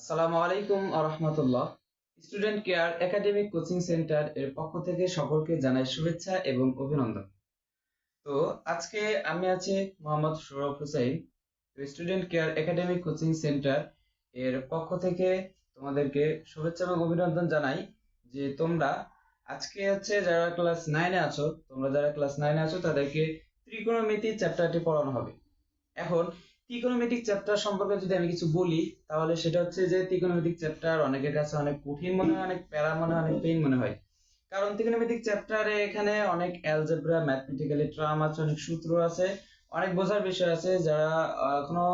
আসসালামু আলাইকুম রাহমাতুল্লাহ। Student care academic coaching centre এর পক্ষ থেকে সকলকে জানাই শুভেচ্ছা এবং অভিনন্দন। তো আজকে আমি আছি Mohammad Sourav Hussain. Student care academic coaching centre এর পক্ষ থেকে তোমাদেরকে শুভেচ্ছা এবং অভিনন্দন জানাই যে তোমরা আজকে যারা ক্লাস 9 এ আছো, তাদেরকে ত্রিকোণমিতি চ্যাপ্টারটি পড়ানো হবে। এখন ত্রিকোণমিতিক চ্যাপ্টার সম্পর্কে যদি আমি কিছু বলি, তাহলে সেটা হচ্ছে যে ত্রিকোণমিতিক চ্যাপ্টার অনেকের কাছে অনেক কঠিন মনে হয়, অনেক প্যারা মনে হয়, অনেক পেইন মনে হয়। কারণ ত্রিকোণমিতিক চ্যাপ্টারে এখানে অনেক অ্যালজেব্রা, ম্যাথমেটিক্যালি টার্ম আছে, অনেক সূত্র আছে, অনেক বোঝার বিষয় আছে। যারা এখনো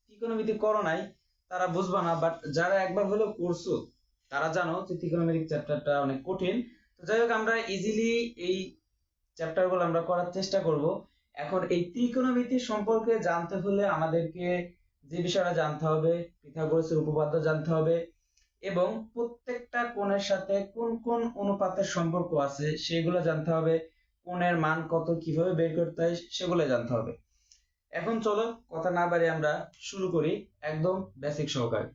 ত্রিকোণমিতি করো নাই তারা বুঝবা না, বাট যারা একবার হলেও করছো তারা জানো যে ত্রিকোণমিতিক চ্যাপ্টারটা অনেক কঠিন। তো যাই হোক, আমরা ইজিলি এই চ্যাপ্টারগুলো আমরা করার চেষ্টা করব। এখন এই ত্রিকোণমিতি সম্পর্কে জানতে হলে আমাদেরকে যে বিষয়টা জানতে হবে, পিথাগোরাসের উপপাদ্য জানতে হবে এবং প্রত্যেকটা কোণের সাথে কোন কোন অনুপাতের সম্পর্ক আছে সেগুলো জানতে হবে। কোণের মান কত, কিভাবে বের করতে হয় সেগুলো জানতে হবে। এখন চলো কথা না বাড়িয়ে আমরা শুরু করি একদম বেসিক সহকারে।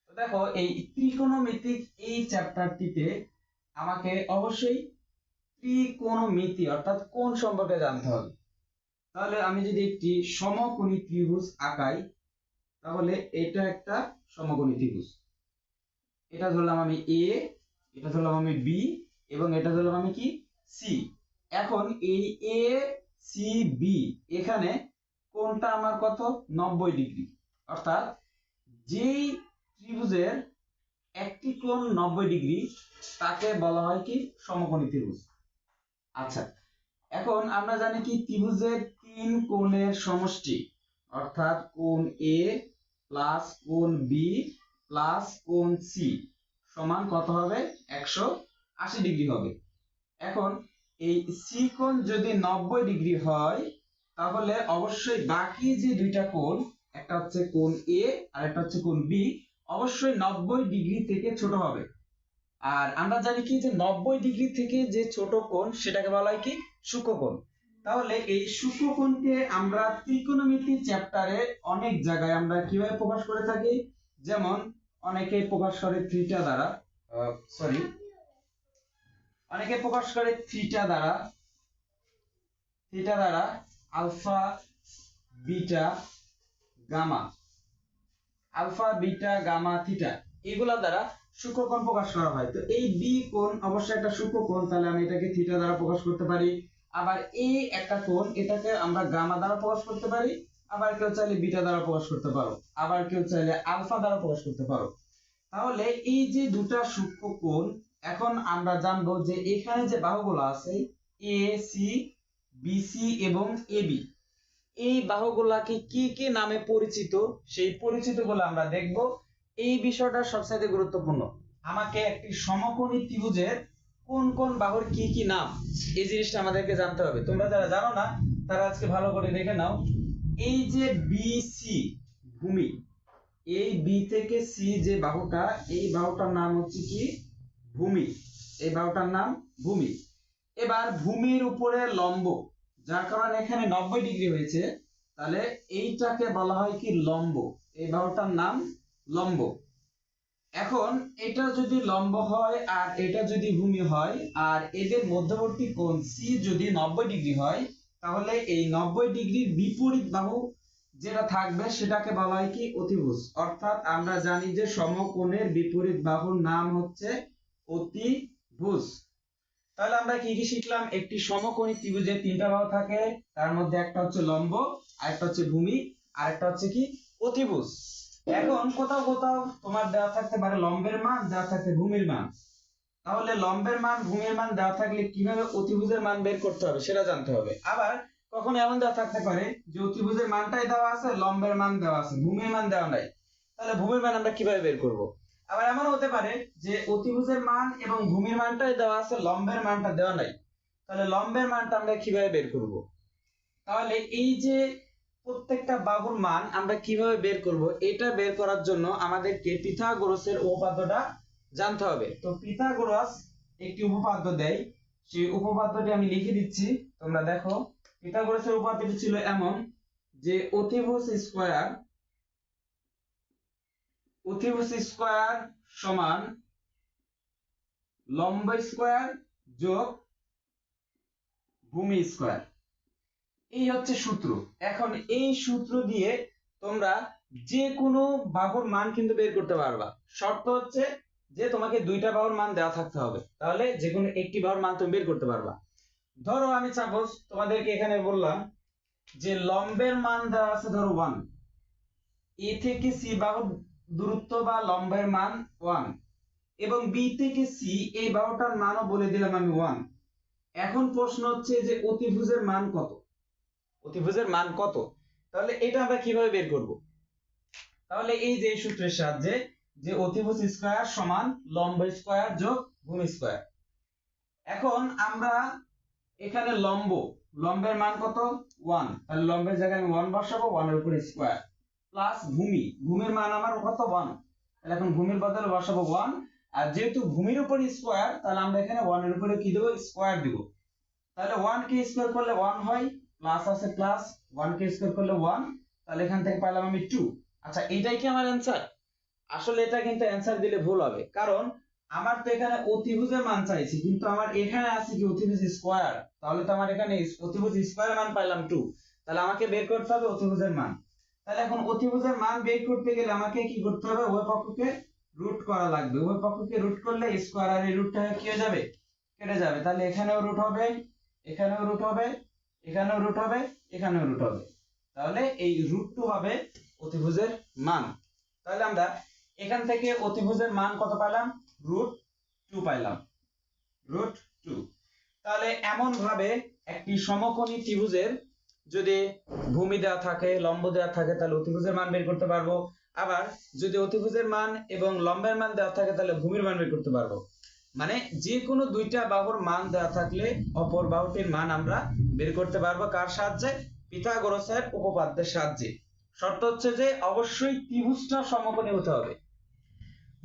তো দেখো, এই ত্রিকোণমিতিক এই চ্যাপ্টারটিতে আমাকে অবশ্যই ত্রিকোণমিতি অর্থাৎ কোণ সম্পর্কে জানতে হবে। তাহলে আমি যদি একটি সমকোণী ত্রিভুজ আঁকাই, তাহলে এটা একটা সমকোণী ত্রিভুজ। এটা ধরলাম আমি এ, এটা ধরলাম আমি বি এবং এটা ধরলাম আমি কি সি। এখন এই এ সি বি এখানে কোণটা আমার কত, 90 ডিগ্রি। অর্থাৎ যেই ত্রিভুজের একটি কোণ 90 ডিগ্রি তাকে বলা হয় কি সমকোণী ত্রিভুজ। আচ্ছা, এখন আমরা জানি কি ত্রিভুজের তিন কোণের সমষ্টি, অর্থাৎ কোণ এ প্লাস কোণ বি প্লাস কোণ সি সমান কত হবে, 180 ডিগ্রি হবে। এখন এই সি কোণ যদি 90 ডিগ্রি হয়, তাহলে অবশ্যই বাকি যে দুইটা কোণ, একটা হচ্ছে কোণ এ আর একটা হচ্ছে কোণ বি, অবশ্যই 90 ডিগ্রি থেকে ছোট হবে। আর আমরা জানি কি যে 90 ডিগ্রি থেকে যে ছোট কোণ সেটাকে বলা হয় কি সূক্ষ্মকোণ। তাহলে এই সূক্ষ্মকোণকে আমরা ত্রিকোণমিতি চ্যাপ্টারে অনেক জায়গায় আমরা কিভাবে প্রকাশ করে থাকি, যেমন অনেকে প্রকাশ করে থিটা দ্বারা, সরি, অনেকে প্রকাশ করে থিটা দ্বারা আলফা বিটা গামা, থিটা এগুলা দ্বারা সূক্ষ্মকোণ প্রকাশ করা হয়। তো এই বি কোণ অবশ্যই একটা সূক্ষ্মকোণ, তাহলে আমি এটাকে থিটা দ্বারা প্রকাশ করতে পারি। আবার এই একটা কোণ, এটাকে আমরা গামা দ্বারা প্রকাশ করতে পারি। আবার কেউ চাইলে বিটা দ্বারা প্রকাশ করতে পারো, আবার কেউ চাইলে আলফা দ্বারা প্রকাশ করতে পারো। তাহলে এই যে দুটা সূক্ষ্মকোণ, এখন আমরা জানবো যে এখানে যে বাহুগুলো আছে এ সি, বিসি এবং এবি, এই বাহুগুলাকে কি কি নামে পরিচিত সেই পরিচিতগুলো আমরা দেখব। এই বিষয়টা সবচেয়ে গুরুত্বপূর্ণ। আমাকে একটি সমকোণী ত্রিভুজের কোন কোন বাহুর কি কি নাম, এই জিনিসটা আমাদেরকে জানতে হবে। তোমরা যারা জানো না তারা আজকে ভালো করে দেখে নাও। এই যে বিসি ভূমি, এই বি থেকে সি যে বাহুটা, এই বাহুটার নাম হচ্ছে কি ভূমি, এই বাহুটার নাম ভূমি। এবার ভূমির উপরে লম্ব, যার কারণে এখানে 90 ডিগ্রি হয়েছে, তাহলে এইটাকে বলা হয় কি লম্ব, এই বাহুটার নাম লম্ব। এখন এটা যদি লম্ব হয় আর এটা যদি ভূমি হয় আর এদের মধ্যবর্তী কোণ সি যদি 90 ডিগ্রি হয়, তাহলে এই 90 ডিগ্রির বিপরীত বাহু যেটা থাকবে সেটাকে বলা হয় কি অতিভুজ। অর্থাৎ আমরা জানি যে সমকোণের বিপরীত বাহুর নাম হচ্ছে অতিভুজ। তাহলে আমরা কি কি শিখলাম, একটি সমকোণী ত্রিভুজে তিনটা বাহু থাকে, তার মধ্যে একটা হচ্ছে লম্ব, আরেকটা হচ্ছে ভূমি, আরেকটা হচ্ছে কি অতিভুজ। এখন কোথাও কোথাও তোমার দেওয়া থাকতে পারে লম্বের মান, দেওয়া থাকতে ভূমির মান। তাহলে লম্বের মান ভূমির মান দেওয়া থাকলে কিভাবে অতিভুজের মান বের করতে হবে সেটা জানতে হবে। আবার কখনো এমন দেওয়া থাকতে পারে যে অতিভুজের মানটাই দেওয়া আছে, লম্বের মান দেওয়া আছে, ভূমির মান দেওয়া নাই, তাহলে ভূমির মান আমরা কিভাবে বের করব। আবার এমন হতে পারে যে অতিভুজের মান এবং ভূমির মানটাই দেওয়া আছে, লম্বের মানটা দেওয়া নাই, তাহলে লম্বের মানটা আমরা কিভাবে বের করব। তাহলে এই যে প্রত্যেকটা বাহুর মান আমরা কিভাবে বের করব, এটা বের করার জন্য আমাদেরকে পিথাগোরাসের উপপাদ্যটা জানতে হবে। তো পিথাগোরাস একটি উপপাদ্য দেয়, সেই উপপাদ্যটি আমি লিখে দিচ্ছি, তোমরা দেখো। পিথাগোরাসের উপপাদ্যটি ছিল এমন যে অতিভুজ স্কয়ার সমান লম্ব স্কয়ার যোগ ভূমি স্কয়ার। এই হচ্ছে সূত্র। এখন এই সূত্র দিয়ে তোমরা যে কোনো বাহুর মান কিন্তু বের করতে পারবা। শর্ত হচ্ছে যে তোমাকে দুইটা বাহুর মান দেওয়া থাকতে হবে, তাহলে যে কোনো একটি বাহুর মান তুমি বের করতে পারবা। ধরো আমি সাপোজ তোমাদেরকে এখানে বললাম যে লম্বের মান দেওয়া আছে ধরো 1, এ থেকে সি বাহুর দূরত্ব বা লম্বের মান 1, এবং বি থেকে সি এই বাহুটার মানও বলে দিলাম আমি 1। এখন প্রশ্ন হচ্ছে যে অতিভুজের মান কত, অতিভুজের মান কত, তাহলে এটা আমরা কিভাবে বের করব? তাহলে এই যে সূত্রের সাহায্যে যে অতিভুজ স্কয়ার সমান লম্ব স্কয়ার যোগ ভূমি স্কয়ার। এখন আমরা এখানে লম্বের মান কত 1, তাহলে লম্বের জায়গায় আমি 1 বসাবো, 1 এর উপরে স্কয়ার প্লাস ভূমির মান আমার কত 1, তাহলে এখন ভূমির বদলে বসাবো 1। আর যেহেতু ভূমির উপরে স্কয়ার, তাহলে আমরা এখানে 1 এর উপরে কি দেব, স্কয়ার দিব। তাহলে 1 কে স্কয়ার করলে 1 হয়, প্লাস আছে প্লাস, 1 কে স্কয়ার করলে 1, তাহলে এখান থেকে পেলাম আমি 2। আচ্ছা, এটাই কি আমার অ্যানসার? আসলে এটা কিন্তু অ্যানসার দিলে ভুল হবে, কারণ আমার তো এখানে অতিভুজের মান চাইছি, কিন্তু আমার এখানে আছে কি অতিভুজ স্কয়ার, তাহলে তো আমার এখানে অতিভুজ স্কয়ার মান পাইলাম 2, তাহলে আমাকে বের করতে হবে অতিভুজের মান। তাহলে এখন অতিভুজের মান বের করতে গেলে আমাকে কি করতে হবে, উভয় পক্ষকে রুট করা লাগবে। উভয় পক্ষকে রুট করলে স্কয়ার আর এই রুটটা কি হয়ে যাবে, কেটে যাবে। তাহলে এখানেও রুট হবে, এখানেও রুট হবে, এখানেও রুট হবে, এখানেও রুট হবে, তাহলে এই √2 হবে অতিভুজের মান। তাহলে আমরা এখান থেকে অতিভুজের মান কত পেলাম, √2 পাইলাম, √2। তাহলে এমন ভাবে একটি সমকোণী ত্রিভুজের যদি ভূমি দেওয়া থাকে, লম্ব দেওয়া থাকে, তাহলে অতিভুজের মান বের করতে পারবো। আবার যদি অতিভুজের মান এবং লম্বের মান দেওয়া থাকে, তাহলে ভূমির মান বের করতে পারবো। মানে যে কোনো দুইটা বাহুর মান দেওয়া থাকলে অপর বাহুটির মান আমরা বের করতে পারবো। কার সাহায্যে? পিথাগোরাসের উপপাদ্যের সাহায্যে। শর্ত হচ্ছে যে অবশ্যই ত্রিভুজটা সমকোণী হতে হবে।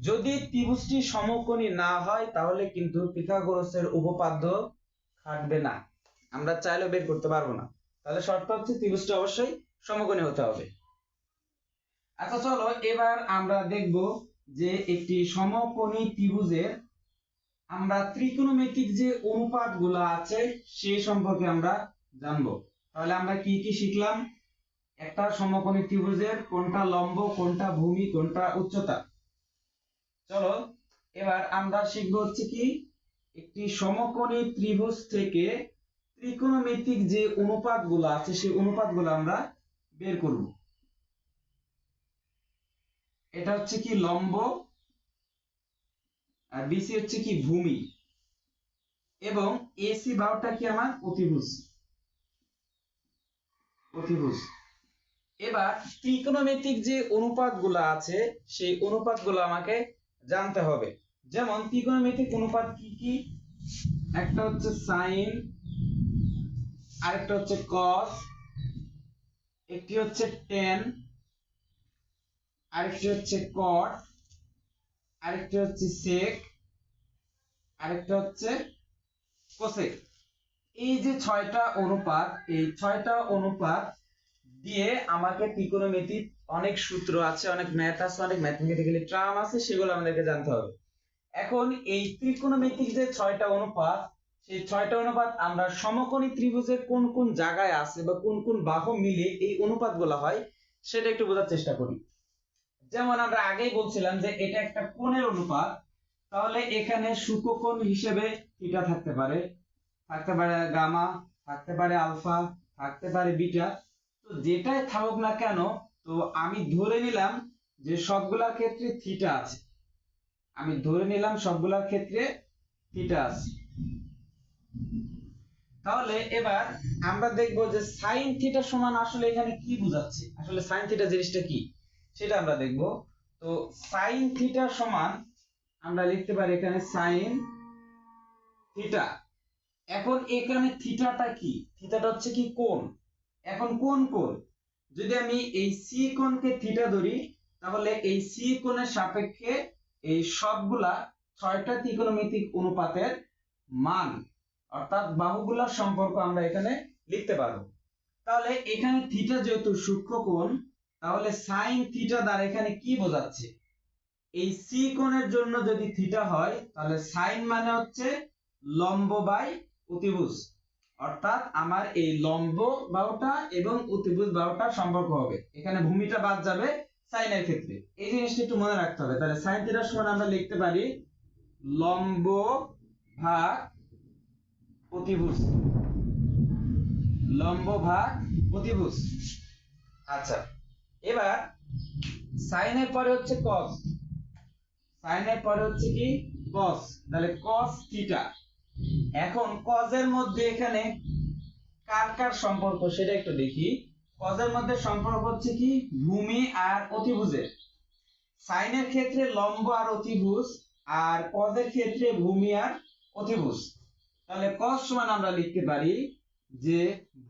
যদি ত্রিভুজটি সমকোণী না হয়, তাহলে কিন্তু পিথাগোরাসের উপপাদ্য খাটবে না, আমরা চাইলেও বের করতে পারবো না। তাহলে শর্ত হচ্ছে ত্রিভুজটা অবশ্যই সমকোণী হতে হবে। আচ্ছা চলো এবার আমরা দেখব যে একটি সমকোণী ত্রিভুজের আমরা ত্রিকোণমিতিক যে অনুপাতগুলো আছে সেই সম্পর্কে আমরা জানবো। তাহলে আমরা কি কি শিখলাম? একটা সমকোণী ত্রিভুজের কোনটা লম্ব, কোনটা ভূমি, কোনটা উচ্চতা। চলো এবার আমরা শিখবো হচ্ছে কি একটি সমকোণী ত্রিভুজ থেকে ত্রিকোণমিতিক যে অনুপাতগুলো আছে সেই অনুপাতগুলো আমরা বের করব। এটা হচ্ছে কি লম্ব, আর বিসি হচ্ছে কি ভূমি, এবং এসি বাহুটা কি আমার অতিভুজ। এবার ত্রিকোণমিতিক যে অনুপাতগুলো আছে সেই অনুপাতগুলো আমাকে জানতে হবে। যেমন ত্রিকোণমিতিক অনুপাত কি কি? একটা হচ্ছে সাইন, আরেকটা হচ্ছে কস, একটি হচ্ছে টেন, আরেকটি হচ্ছে কট, আরেকটি হচ্ছে সেক, আরেকটা হচ্ছে কোসেক। এই যে 6টা অনুপাত, এই 6টা অনুপাত দিয়ে আমাকে ত্রিকোণমিতিক অনেক সূত্র আছে, অনেক ম্যাথ আছে, অনেক ম্যাথমেটিক্যালি টার্ম আছে, সেগুলো আমাদেরকে জানতে হবে। এখন এই ত্রিকোণমিতিক যে 6টা অনুপাত, সেই 6টা অনুপাত আমরা সমকোণী ত্রিভুজের কোন কোন জায়গায় আছে বা কোন কোন বাহু মিলে এই অনুপাতগুলো হয় সেটা একটু বোঝার চেষ্টা করি। যেমন আমরা আগেই বলছিলাম যে এটা একটা কোণের অনুপাত, তাহলে এখানে সূক্ষ্মকোণ হিসেবে থিটা থাকতে পারে গামা, থাকতে পারে আলফা, থাকতে পারে বিটা। তো যেটাই থাকুক না কেন, তো আমি ধরে নিলাম যে সবগুলোর ক্ষেত্রে থিটা আছে, তাহলে এবার আমরা দেখব যে সাইন থিটা সমান আসলে এখানে কি বোঝাচ্ছে, আসলে সাইন থিটা জিনিসটা কি সেটা আমরা দেখব। তো সাইন থিটা সমান আমরা লিখতে পারি এখানে সাইন থিটা। এখন এখানে থিটাটা কি? থিটাটা হচ্ছে কি কোণ। এখন কোন কোণ? যদি আমি এই সি কোণকে থিটা ধরি, তাহলে এই সি কোণের সাপেক্ষে এই সবগুলা 6টা ত্রিকোণমিতিক অনুপাতের মান, অর্থাৎ বাহুগুলোর সম্পর্ক আমরা এখানে লিখতে পারবো। তাহলে এখানে থিটা যেহেতু সূক্ষ্ম কোণ, তাহলে সাইন থিটা দ্বারা এখানে কি বোঝাচ্ছে? এই সি কোণের জন্য যদি থিটা হয় তাহলে সাইন মানে হচ্ছে লম্ব বাই অতিভুজ, অর্থাৎ আমার এই লম্ব বাহুটা এবং অতিভুজ বাহুটার সম্পর্ক হবে। এখানে ভূমিটা বাদ যাবে সাইনের ক্ষেত্রে, এই জিনিসটা একটু মনে রাখতে হবে। তাহলে সাইন থিটার সমান আমরা লিখতে পারি লম্ব ভাগ অতিভুজ, লম্ব ভাগ অতিভুজ। আচ্ছা, এবার সাইনের পরে হচ্ছে কস, সাইনের পরে হচ্ছে কি কস, তাহলে কস থিটা। এখন কজের মধ্যে এখানে কার কার সম্পর্ক সেটা একটু দেখি। কজের মধ্যে সম্পর্ক হচ্ছে কি ভূমি আর অতিভুজের। সাইনের ক্ষেত্রে লম্ব আর অতিভুজ, আর কজের ক্ষেত্রে ভূমি আর অতিভুজ। তাহলে কস সমান আমরা লিখতে পারি যে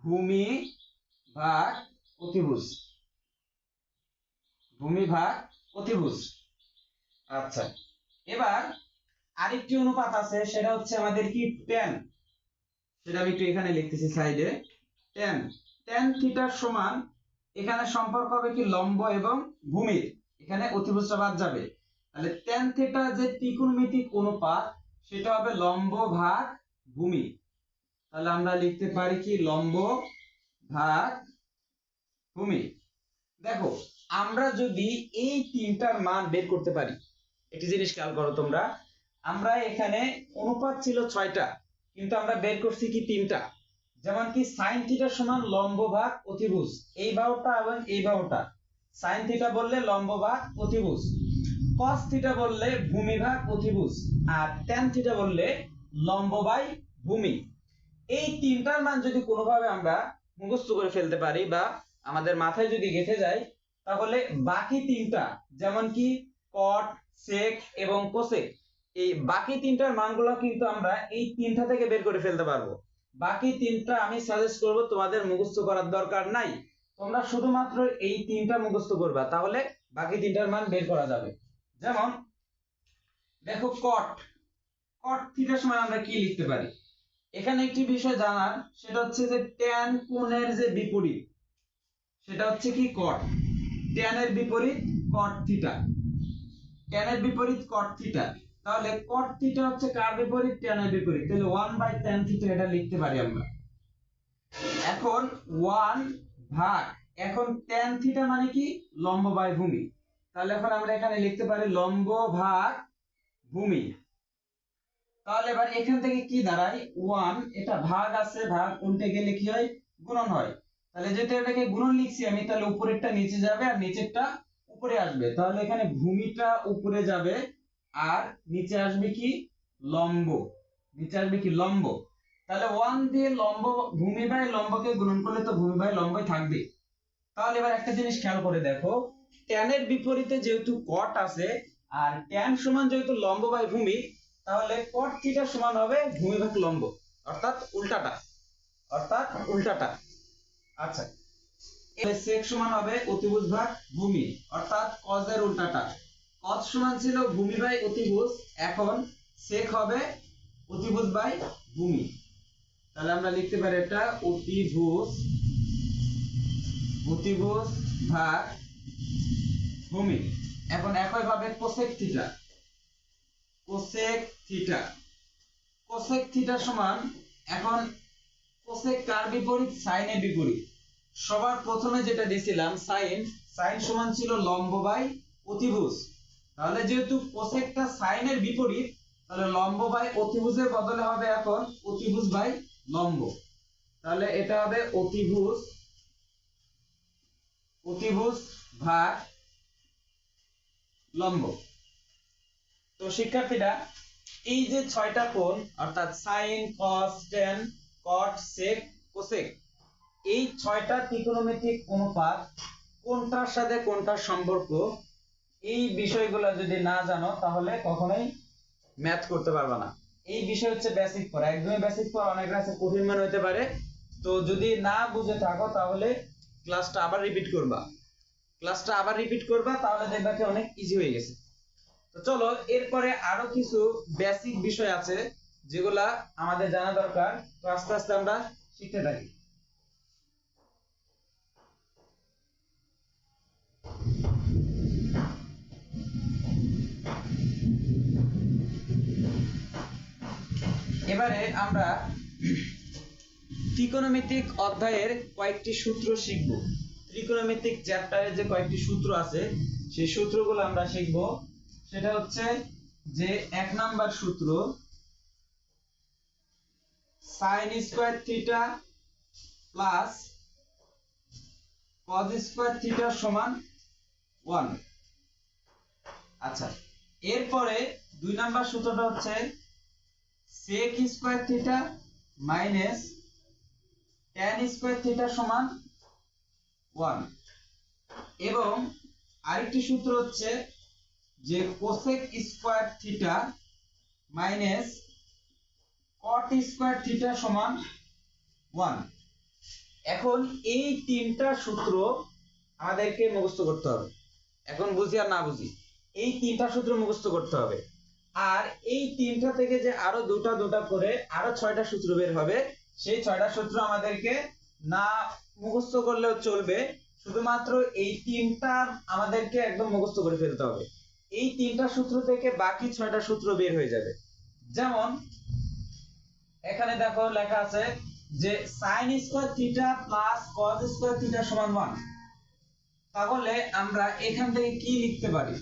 ভূমি ভাগ অতিভুজ, ভূমি ভাগ অতিভুজ। আচ্ছা, এবার আরেকটি অনুপাত আছে, সেটা হচ্ছে আমাদের কি tan, সেটা আমি একটু এখানে লিখতেছি সাইডে। tan, tan থিটার সমান এখানে সম্পর্ক হবে কি লম্ব এবং ভূমির, এখানে অতিভুজটা বাদ যাবে। তাহলে tan থিটা যে ত্রিকোণমিতিক অনুপাত সেটা হবে লম্ব ভাগ ভূমি। তাহলে আমরা লিখতে পারি কি লম্ব ভাগ ভূমি। দেখো, আমরা যদি এই তিনটার মান বের করতে পারি, একটি জিনিস খেয়াল করো তোমরা, আমরা এখানে অনুপাত ছিল 6টা, কিন্তু আমরা বের করছি কি 3টা। যেমন কি সাইন থিটা সমান লম্ব ভাগ অতিভুজ, এই বাহুটা এবং এই বাহুটা। সাইন থিটা বললে লম্ব ভাগ অতিভুজ, কস থিটা বললে ভূমি ভাগ অতিভুজ, আর ট্যান থিটা বললে লম্ব বাই ভূমি। এই তিনটার মান যদি কোনোভাবে আমরা মুখস্থ করে ফেলতে পারি বা আমাদের মাথায় যদি গেঁথে যায়, তাহলে বাকি তিনটা যেমন কি কট, সেক এবং কোসেক, এই বাকি তিনটার মানগুলো কিন্তু আমরা এই তিনটা থেকে বের করে ফেলতে পারবো। বাকি তিনটা আমি সাজেস্ট করব তোমাদের মুখস্থ করার দরকার নাই, তোমরা শুধুমাত্র এই তিনটা মুখস্থ করবা, তাহলে বাকি তিনটার মান বের করা যাবে। যেমন দেখো কট, কট থিটার সমান আমরা কি লিখতে পারি? এখানে একটি বিষয় জানার, সেটা হচ্ছে যে ট্যান কোণের যে বিপরীত সেটা হচ্ছে কি কট, ট্যানের বিপরীত কট থিটা, ট্যানের বিপরীত কট থিটা। তাহলে কট থিটা হচ্ছে কার বিপরীত? ট্যানের বিপরীত, তাহলে 1 tan থিটা এটা লিখতে পারি আমরা। এখন 1 ভাগ, এখন tan থিটা মানে কি লম্ব বাই ভূমি, তাহলে এখন আমরা এখানে লিখতে পারি লম্ব ভাগ ভূমি। তাহলে এবার এখান থেকে কি দাঁড়ায় 1, এটা ভাগ আছে, ভাগ উল্টে গেলে কি হয়? গুণন হয়। তাহলে যেহেতু এটাকে গুণন লিখছি আমি, তাহলে উপরেরটা নিচে যাবে আর নিচেরটা উপরে আসবে, তাহলে এখানে ভূমিটা উপরে যাবে আর নিচে আসবে কি লম্ব, নিচে আসবে কি লম্ব। তাহলে 1 দিয়ে লম্ব, ভূমি বাই লম্বকে গুণন করলে তো ভূমি বাই লম্বই থাকবে। তাহলে এবার একটা জিনিস খেয়াল করে দেখো, tan এর বিপরীতে যেহেতু cot আছে আর tan সমান যেহেতু লম্ব বাই ভূমি, তাহলে cot থিটা সমান হবে ভূমি ভাগ লম্ব, অর্থাৎ উল্টাটা, অর্থাৎ উল্টাটা। আচ্ছা, এর sec সমান হবে অতিভুজ ভাগ ভূমি, অর্থাৎ cos এর উল্টাটা। cos সমান ছিল ভূমি বাই অতিভুজ, এখন sec হবে অতিভুজ বাই ভূমি। তাহলে আমরা লিখতে পারি এটা অতিভুজ, অতিভুজ ভাগ ভূমি। এখন একইভাবে cosec theta, cosec theta, cosec theta সমান, এখন কোসেক কার বিপরীত? সাইনের বিপরীত। সবার প্রথমে যেটা দিছিলাম সাইন, সাইন সমান ছিল লম্ব বাই অতিভুজ, তাহলে যেহেতু কোসেকটা সাইনের বিপরীত, তাহলে লম্ব বাই অতিভুজের বদলে হবে এখন অতিভুজ বাই লম্ব। তাহলে এটা হবে অতিভুজ, অতিভুজ ভাগ লম্ব। তো শিক্ষার্থীরা, এই যে 6টা কোণ অর্থাৎ সাইন, কস, ট্যান, কট, সেক, কোসেক, এই 6টা ত্রিকোণমিতিক অনুপাত কোনটার সাথে কোনটার সম্পর্ক, এই বিষয়গুলো যদি না জানো তাহলে কখনোই ম্যাথ করতে পারবে না। এই বিষয় হচ্ছে বেসিক পড়া, একদমই বেসিক পড়া, অনেক কাছে কঠিন মনে হতে পারে। তো যদি না বুঝে থাকো তাহলে ক্লাসটা আবার রিপিট করবা, ক্লাসটা আবার রিপিট করবা, তাহলে দেখবা কি অনেক ইজি হয়ে গেছে। তো চলো, এরপরে আরো কিছু বেসিক বিষয় আছে যেগুলা আমাদের জানা দরকার। তো আস্তে আস্তে আমরা শিখতে থাকি। এবারে আমরা ত্রিকোণমিতিক অধ্যায়ের কয়েকটি সূত্র শিখব। ত্রিকোণমিতিক চ্যাপ্টারে যে কয়েকটি সূত্র আছে সেই সূত্রগুলো আমরা শিখব। সেটা হচ্ছে যে 1 নাম্বার সূত্র sin square theta plus cos square theta সমান 1। আচ্ছা, এরপরে 2 নাম্বার সূত্রটা হচ্ছে sec square theta minus tan square theta সমান 1। এবং আরেকটি সূত্র হচ্ছে যে cosec square theta minus cot square theta সমান 1। এখন এই তিনটা সূত্র আমাদেরকে মুখস্থ করতে হবে। এখন বুঝি আর না বুঝি, এই তিনটা সূত্র মুখস্থ করতে হবে। আর এই তিনটা থেকে যে আরো দুটা দুটা করে আরো 6টা সূত্র বের হবে, সেই 6টা সূত্র আমাদেরকে না মুখস্থ করলেও চলবে, শুধুমাত্র এই তিনটা আমাদেরকে একদম মুখস্থ করে ফেলতে হবে। এই তিনটা সূত্র থেকে বাকি 6টা সূত্র বের হয়ে যাবে। যেমন এখানে দেখো লেখা আছে যে sin square theta plus cos square theta সমান 1। তাহলে আমরা এখান থেকে কি লিখতে পারি?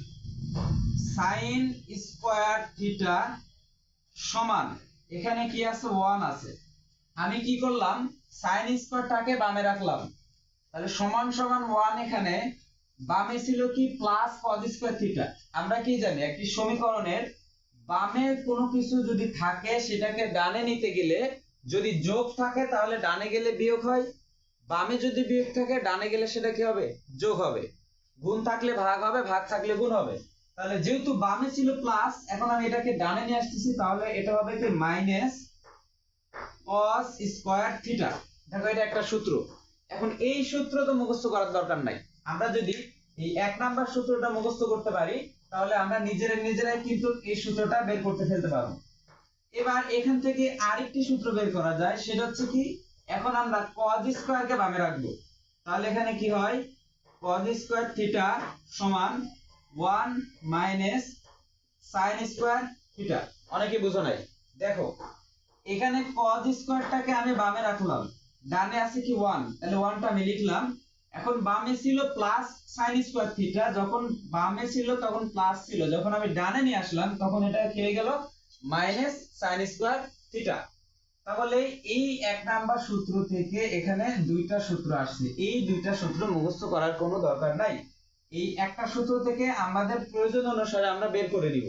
sin স্কয়ার থিটা সমান, এখানে কি আছে 1 আছে, আমি কি করলাম sin স্কয়ারটাকে বামে রাখলাম, তাহলে সমান সমান 1। এখানে বামে ছিল কি প্লাস cos স্কয়ার থিটা। আমরা কি জানি একটি সমীকরণের বামে কোনো কিছু যদি থাকে সেটাকে ডানে নিতে গেলে যদি যোগ থাকে তাহলে ডানে গেলে বিয়োগ হয়, বামে যদি বিয়োগ থাকে ডানে গেলে সেটা কি হবে? যোগ হবে। গুণ থাকলে ভাগ হবে, ভাগ থাকলে গুণ হবে। তাহলে যেহেতু বামে ছিল প্লাস, এখন আমি এটাকে ডানে নিয়ে আসতেছি, তাহলে এটা হবে কি মাইনাস cos স্কয়ার থিটা। দেখো এটা একটা সূত্র। এখন এই সূত্র তো মুখস্থ করার দরকার নাই, আমরা যদি এই 1 নাম্বার সূত্রটা মুখস্থ করতে পারি তাহলে আমরা নিজেরাই কিন্তু এই সূত্রটা বের করতে ফেলতে পারবো। এবার এখান থেকে আরেকটি সূত্র বের করা যায়, সেটা হচ্ছে কি এখন আমরা cos স্কয়ারকে বামে রাখবো, তাহলে এখানে কি হয় cos স্কয়ার থিটা সমান 1 মাইনাস sin স্কয়ার থিটা। অনেকে বুঝো নাই, দেখো এখানে cos স্কয়ারটাকে আমি বামে রাখলাম, ডানে আছে কি 1, তাহলে 1টা আমি লিখলাম। এখন বামে ছিল প্লাস sin স্কয়ার থিটা, যখন বামে ছিল তখন প্লাস ছিল, যখন আমি ডানে নিয়ে আসলাম তখন এটা কি হয়ে গেল মাইনাস sin স্কয়ার থিটা। তাহলে এই 1 নাম্বার সূত্র থেকে এখানে দুইটা সূত্র আসছে, এই দুইটা সূত্র মুখস্থ করার কোনো দরকার নাই, এই একটা সূত্র থেকে আমাদের প্রয়োজন অনুসারে আমরা বের করে নিব।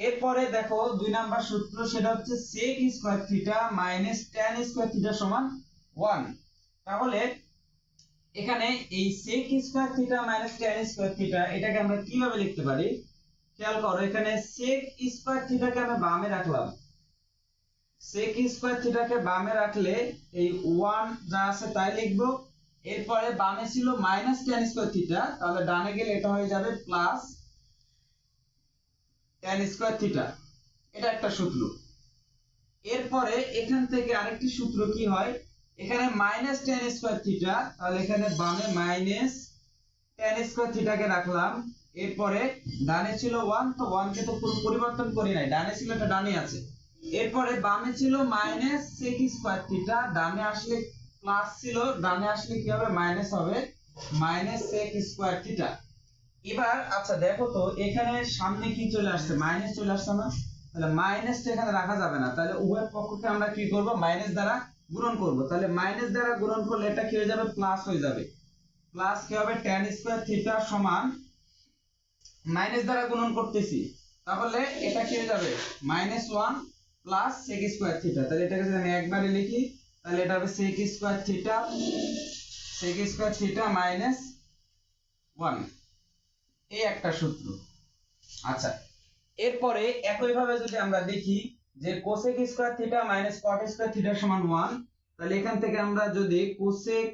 এরপরে দেখো 2 নাম্বার সূত্র, সেটা হচ্ছে sec square theta minus tan square theta সমান 1। তাহলে এখানে এই sec square theta minus tan square theta এটাকে আমরা কিভাবে লিখতে পারি? খেয়াল করো, এখানে sec স্কয়ার থিটাকে আমি বামে রাখলাম, sec স্কয়ার থিটাকে বামে রাখলে এই 1 যা আছে তাই লিখবো। এরপরে বামে ছিল মাইনাস tan স্কয়ার থিটা, তাহলে ডানে গেলে এটা হয়ে যাবে প্লাস tan স্কয়ার থিটা। এটা একটা সূত্র। এরপরে এখান থেকে আরেকটি সূত্র কি হয়, এখানে মাইনাস tan স্কয়ার থিটা, তাহলে এখানে বামে মাইনাস tan স্কয়ার থিটাকে রাখলাম। এরপরে ডানে ছিল 1, তো 1 কে তো কোনো পরিবর্তন করি নাই, ডানে ছিল এটা ডানে আছে। এরপরে বামে ছিল মাইনাস sec স্কয়ার থিটা, ডানে আসলে প্লাস ছিল, ডানে আসলে কি হবে মাইনাস হবে, মাইনাস sec স্কয়ার থিটা। এবার আচ্ছা দেখো তো এখানে সামনে কি চলে আসছে, মাইনাস চলে আসছে না, তাহলে মাইনাসটা এখানে রাখা যাবে না, তাহলে উভয় পক্ষকে আমরা কি করব মাইনাস দ্বারা গুণন করব। তাহলে মাইনাস দ্বারা গুণন করলে এটা কি হয়ে যাবে প্লাস হয়ে যাবে, প্লাস কি হবে tan স্কয়ার থিটা সমান, মাইনাস দ্বারা গুণন করতেছি তাহলে এটা কি হয়ে যাবে -1 প্লাস sec স্কয়ার থিটা। তাহলে এটাকে যদি আমি একবারে লিখি তাহলে এটা হবে sec স্কয়ার থিটা মাইনাস 1। এই একটা সূত্র। আচ্ছা, এরপরে একইভাবে যদি আমরা দেখি যে cosec square theta minus cot square theta সমান 1, তাহলে এখান থেকে আমরা যদি cosec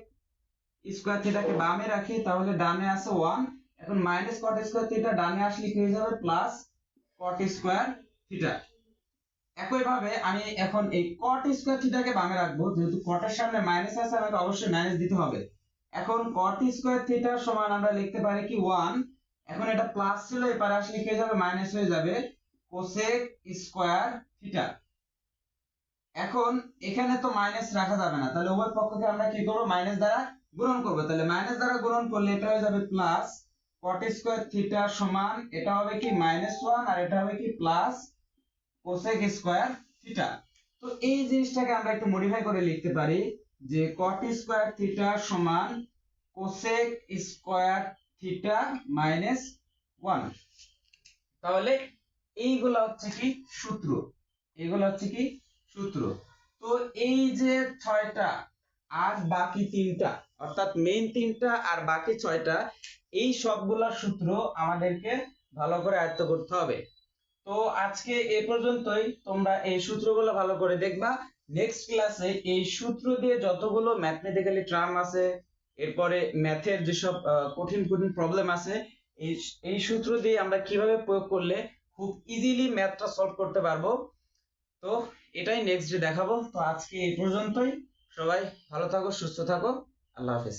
স্কয়ার থিটাকে বামে রাখি তাহলে ডানে আছে 1, এখন মাইনাস cot স্কয়ার থিটা ডানে আসলে কি হয়ে যাবে প্লাস cot স্কয়ার থিটা। একইভাবে আমি এখন এই cot স্কয়ার থিটাকে বামে রাখবো, যেহেতু cot এর সামনে মাইনাস আছে আমাকে অবশ্যই মাইনাস দিতে হবে। এখন cot স্কয়ার থিটার সমান আমরা লিখতে পারি কি 1, এখন এটা প্লাস ছিল এপারে আসলে কি হয়ে যাবে মাইনাস হয়ে যাবে cosec স্কয়ার থিটা। এখন এখানে তো মাইনাস রাখা যাবে না, তাহলে উভয় পক্ষকে আমরা কি করব মাইনাস দ্বারা গুণন করব, তাহলে মাইনাস দ্বারা গুণন করলে এটা হয়ে যাবে প্লাস cot স্কয়ার থিটা সমান এটা হবে কি -1 আর এটা হবে কি প্লাস cosec স্কয়ার থিটা। তো এই জিনিসটাকে আমরা একটু মডিফাই করে লিখতে পারি যে cot স্কয়ার থিটা সমান cosec স্কয়ার থিটা -1। তাহলে এইগুলো হচ্ছে কি সূত্র, এগুলো হচ্ছে কি সূত্র। তো এই যে 6টা আর বাকি 3টা, অর্থাৎ মেইন 3টা আর বাকি 6টা, এই সবগুলা সূত্র আমাদেরকে ভালো করে আয়ত্ত করতে হবে। তো আজকে এই পর্যন্তই, তোমরা এই সূত্রগুলো ভালো করে দেখবা। নেক্সট ক্লাসে এই সূত্র দিয়ে যতগুলো ম্যাথমেটিক্যালি টার্ম আছে, এরপরে ম্যাথের যেসব কঠিন কঠিন প্রবলেম আছে, এই এই সূত্র দিয়ে আমরা কিভাবে প্রয়োগ করলে খুব ইজিলি ম্যাথটা সলভ করতে পারবো, তো এটাই নেক্সট ডে দেখাবো। তো আজকে এই পর্যন্তই, সবাই ভালো থাকো, সুস্থ থাকো, আল্লাহ হাফেজ।